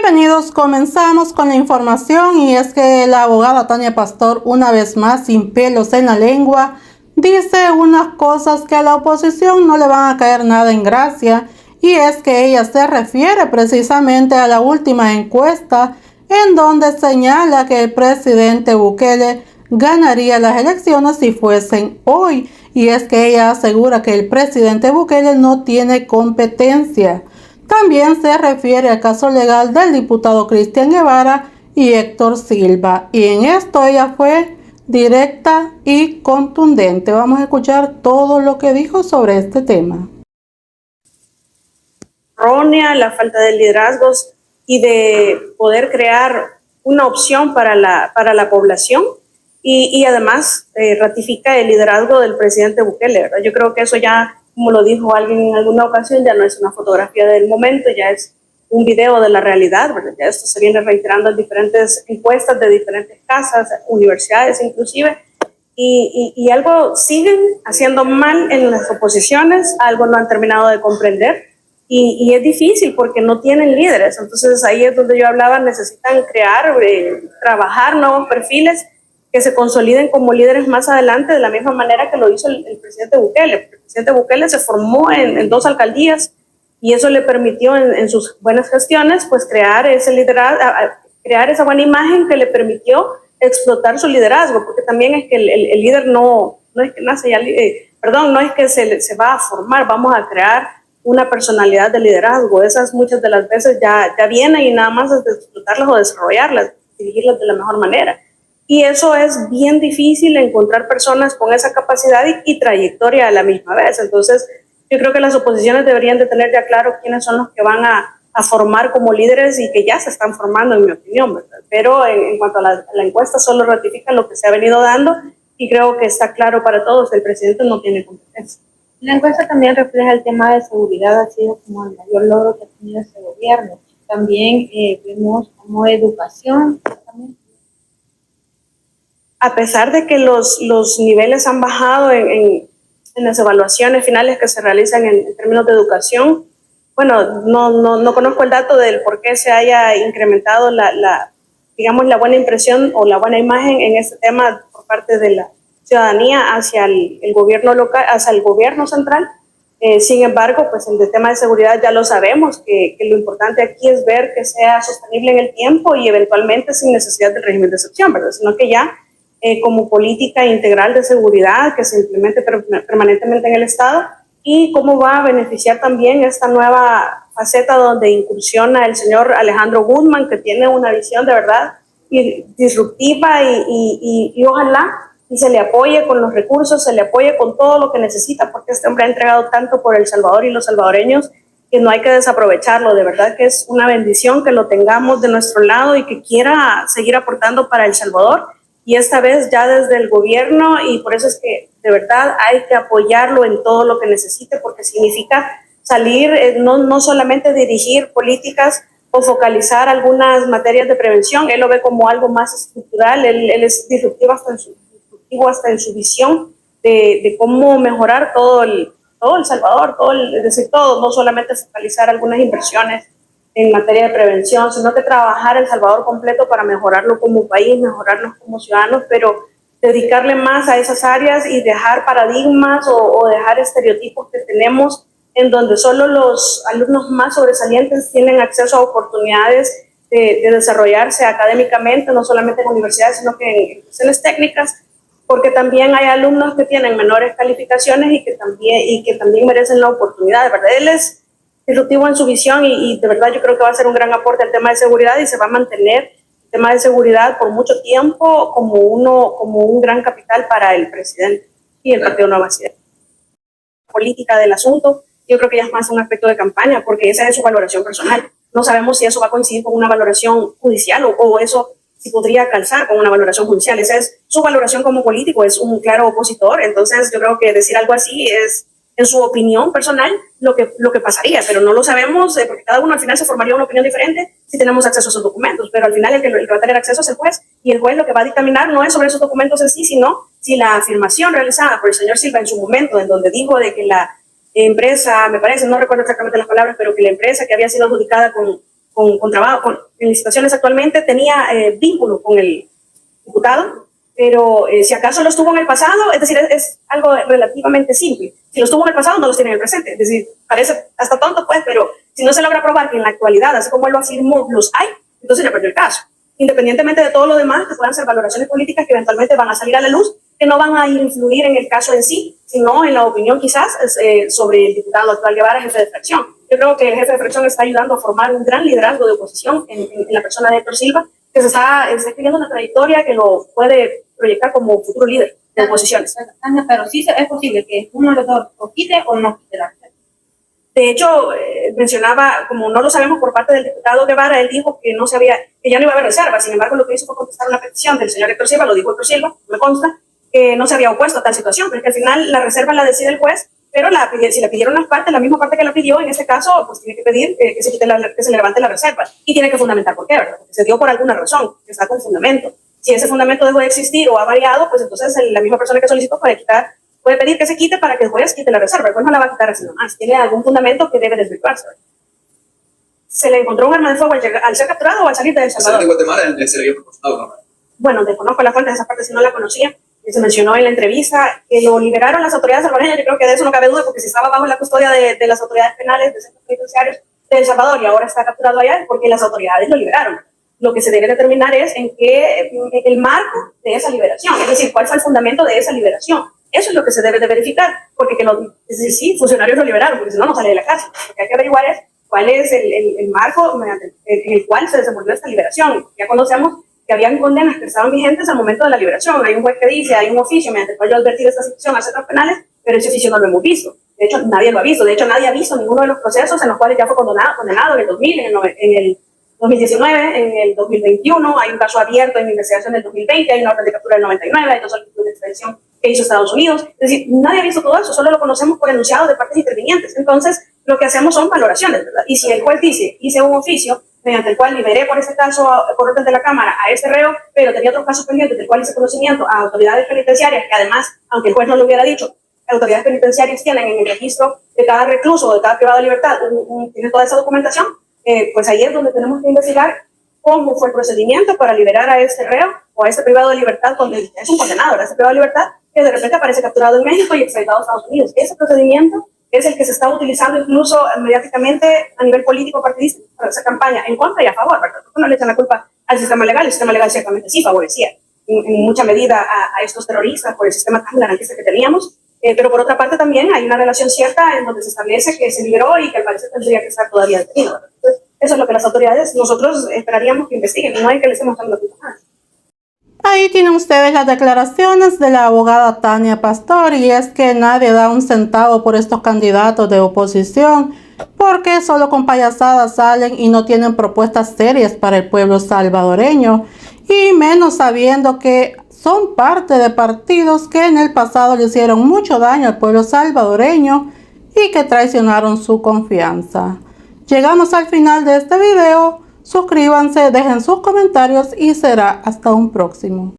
Bienvenidos, comenzamos con la información y es que la abogada Tania Pastor, una vez más sin pelos en la lengua, dice unas cosas que a la oposición no le van a caer nada en gracia, y es que ella se refiere precisamente a la última encuesta en donde señala que el presidente Bukele ganaría las elecciones si fuesen hoy, y es que ella asegura que el presidente Bukele no tiene competencia. También se refiere al caso legal del diputado Cristian Guevara y Héctor Silva. Y en esto ella fue directa y contundente. Vamos a escuchar todo lo que dijo sobre este tema. Errónea, la falta de liderazgos y de poder crear una opción para la población y además ratifica el liderazgo del presidente Bukele, ¿verdad? Yo creo que eso ya, como lo dijo alguien en alguna ocasión, ya no es una fotografía del momento, ya es un video de la realidad, ¿verdad? Ya esto se viene reiterando en diferentes encuestas de diferentes casas, universidades inclusive, y algo siguen haciendo mal en las oposiciones, algo no han terminado de comprender, y es difícil porque no tienen líderes. Entonces ahí es donde yo hablaba, necesitan crear, trabajar nuevos perfiles que se consoliden como líderes más adelante, de la misma manera que lo hizo el presidente Bukele. El presidente Bukele se formó en 2 alcaldías y eso le permitió en sus buenas gestiones pues crear ese liderazgo, crear esa buena imagen que le permitió explotar su liderazgo, porque también es que el líder no es que nace ya, no es que se va a formar, vamos a crear una personalidad de liderazgo. Esas muchas de las veces ya vienen y nada más es de explotarlas o desarrollarlas, dirigirlas de la mejor manera. Y eso es bien difícil, encontrar personas con esa capacidad y trayectoria a la misma vez. Entonces, yo creo que las oposiciones deberían de tener ya claro quiénes son los que van a formar como líderes y que ya se están formando, en mi opinión, ¿verdad? Pero en cuanto a la encuesta, solo ratifica lo que se ha venido dando y creo que está claro para todos que el presidente no tiene competencia. La encuesta también refleja el tema de seguridad, ha sido como el mayor logro que ha tenido este gobierno. También vemos como educación. También. A pesar de que los niveles han bajado en las evaluaciones finales que se realizan en términos de educación, bueno, no conozco el dato del por qué se haya incrementado la buena impresión o la buena imagen en este tema por parte de la ciudadanía hacia el gobierno local, hacia el gobierno central. Sin embargo, pues el tema de seguridad ya lo sabemos, que lo importante aquí es ver que sea sostenible en el tiempo y eventualmente sin necesidad del régimen de excepción, ¿verdad? Sino que ya como política integral de seguridad que se implemente permanentemente en el Estado, y cómo va a beneficiar también esta nueva faceta donde incursiona el señor Alejandro Guzmán, que tiene una visión de verdad disruptiva y ojalá y se le apoye con los recursos, se le apoye con todo lo que necesita, porque este hombre ha entregado tanto por El Salvador y los salvadoreños que no hay que desaprovecharlo. De verdad que es una bendición que lo tengamos de nuestro lado y que quiera seguir aportando para El Salvador, y esta vez ya desde el gobierno, y por eso es que de verdad hay que apoyarlo en todo lo que necesite, porque significa salir, no solamente dirigir políticas o focalizar algunas materias de prevención. Él lo ve como algo más estructural, él es disruptivo hasta en su visión de cómo mejorar todo el Salvador, es decir, todo, no solamente focalizar algunas inversiones en materia de prevención, sino que trabajar El Salvador completo para mejorarlo como país, mejorarnos como ciudadanos, pero dedicarle más a esas áreas y dejar paradigmas o dejar estereotipos que tenemos en donde solo los alumnos más sobresalientes tienen acceso a oportunidades de desarrollarse académicamente, no solamente en universidades, sino que en cuestiones técnicas, porque también hay alumnos que tienen menores calificaciones y que también merecen la oportunidad, ¿verdad? Él es disruptivo en su visión y de verdad yo creo que va a ser un gran aporte al tema de seguridad, y se va a mantener el tema de seguridad por mucho tiempo como un gran capital para el presidente y el Partido Nueva Ciudad. Política del asunto, yo creo que ya es más un aspecto de campaña, porque esa es su valoración personal. No sabemos si eso va a coincidir con una valoración judicial o eso si podría calzar con una valoración judicial. Esa es su valoración como político, es un claro opositor. Entonces yo creo que decir algo así es, en su opinión personal, lo que pasaría, pero no lo sabemos, porque cada uno al final se formaría una opinión diferente si tenemos acceso a esos documentos, pero al final el que va a tener acceso es el juez, y el juez lo que va a dictaminar no es sobre esos documentos en sí, sino si la afirmación realizada por el señor Silva en su momento, en donde dijo de que la empresa, me parece, no recuerdo exactamente las palabras, pero que la empresa que había sido adjudicada con en licitaciones actualmente, tenía vínculo con el diputado, pero si acaso los tuvo en el pasado, es decir, es algo relativamente simple. Si los tuvo en el pasado, no los tiene en el presente. Es decir, parece hasta tonto, pues, pero si no se logra probar que en la actualidad, así como él lo afirmó, los hay, entonces ya perdió el caso. Independientemente de todo lo demás, que puedan ser valoraciones políticas que eventualmente van a salir a la luz, que no van a influir en el caso en sí, sino en la opinión quizás sobre el diputado actual Guevara, jefe de fracción. Yo creo que el jefe de fracción está ayudando a formar un gran liderazgo de oposición en la persona de Héctor Silva, que se está escribiendo una trayectoria que lo puede proyectar como futuro líder de oposiciones. Pero sí es posible que uno de los dos o quite o no quite la reserva. De hecho, mencionaba, como no lo sabemos por parte del diputado Guevara, él dijo que que ya no iba a haber reserva. Sin embargo, lo que hizo fue contestar una petición del señor Héctor Silva, lo dijo Héctor Silva, me consta, que no se había opuesto a tal situación, porque al final la reserva la decide el juez, pero si la pidieron las partes, la misma parte que la pidió, en este caso, pues tiene que pedir que se le levante la reserva, y tiene que fundamentar por qué, ¿verdad? Porque se dio por alguna razón, que está con fundamento. Si ese fundamento dejó de existir o ha variado, pues entonces la misma persona que solicitó puede pedir que se quite para que el juez quite la reserva. El juez no la va a quitar así nomás, tiene algún fundamento que debe desvirtuarse. ¿Se le encontró un arma de fuego al ser capturado o al salir de El Salvador? De Guatemala se le había proporcionado, ¿no? Bueno, desconozco la fuente de esa parte, si no la conocía. Se mencionó en la entrevista que lo liberaron las autoridades salvadoreñas. Yo creo que de eso no cabe duda, porque si estaba bajo la custodia de las autoridades penales de centros penitenciarios de El Salvador y ahora está capturado allá, porque las autoridades lo liberaron. Lo que se debe determinar es el marco de esa liberación, es decir, cuál fue el fundamento de esa liberación. Eso es lo que se debe de verificar, porque es decir, sí, funcionarios lo liberaron, porque si no, no sale de la cárcel. Lo que hay que averiguar es cuál es el marco en el cual se desenvolvió esta liberación. Ya conocemos que habían condenas que estaban vigentes al momento de la liberación. Hay un juez que dice, hay un oficio mediante el cual yo advertí de esta situación a centros penales, pero ese oficio no lo hemos visto. De hecho, nadie lo ha visto. De hecho, nadie ha visto ninguno de los procesos en los cuales ya fue condenado en el 2000, en el 2019, en el 2021. Hay un caso abierto en investigación del 2020, hay una orden de captura del 99, hay dos solicitudes de extradición que hizo Estados Unidos. Es decir, nadie ha visto todo eso, solo lo conocemos por enunciados de partes intervinientes. Entonces, lo que hacemos son valoraciones, ¿verdad? Y si el juez dice, hice un oficio mediante el cual liberé por este caso, por orden de la Cámara, a este reo, pero tenía otros casos pendientes del cual hice conocimiento a autoridades penitenciarias, que además, aunque el juez no lo hubiera dicho, autoridades penitenciarias tienen en el registro de cada recluso o de cada privado de libertad, tienen toda esa documentación, pues ahí es donde tenemos que investigar cómo fue el procedimiento para liberar a este reo o a este privado de libertad, cuando es un condenado, a este privado de libertad, que de repente aparece capturado en México y extraditado a Estados Unidos. Ese procedimiento es el que se está utilizando incluso mediáticamente a nivel político partidista para hacer campaña en contra y a favor, ¿verdad? Porque no le echan la culpa al sistema legal. El sistema legal ciertamente sí favorecía en mucha medida a estos terroristas por el sistema tan garantista que teníamos, pero por otra parte también hay una relación cierta en donde se establece que se liberó y que al parecer tendría que estar todavía detenido, ¿verdad? Entonces, eso es lo que las autoridades, nosotros esperaríamos que investiguen, no hay que les estemos dando la culpa a nadie. Ahí tienen ustedes las declaraciones de la abogada Tania Pastor, y es que nadie da un centavo por estos candidatos de oposición, porque solo con payasadas salen y no tienen propuestas serias para el pueblo salvadoreño, y menos sabiendo que son parte de partidos que en el pasado le hicieron mucho daño al pueblo salvadoreño y que traicionaron su confianza. Llegamos al final de este video. Suscríbanse, dejen sus comentarios y será hasta un próximo.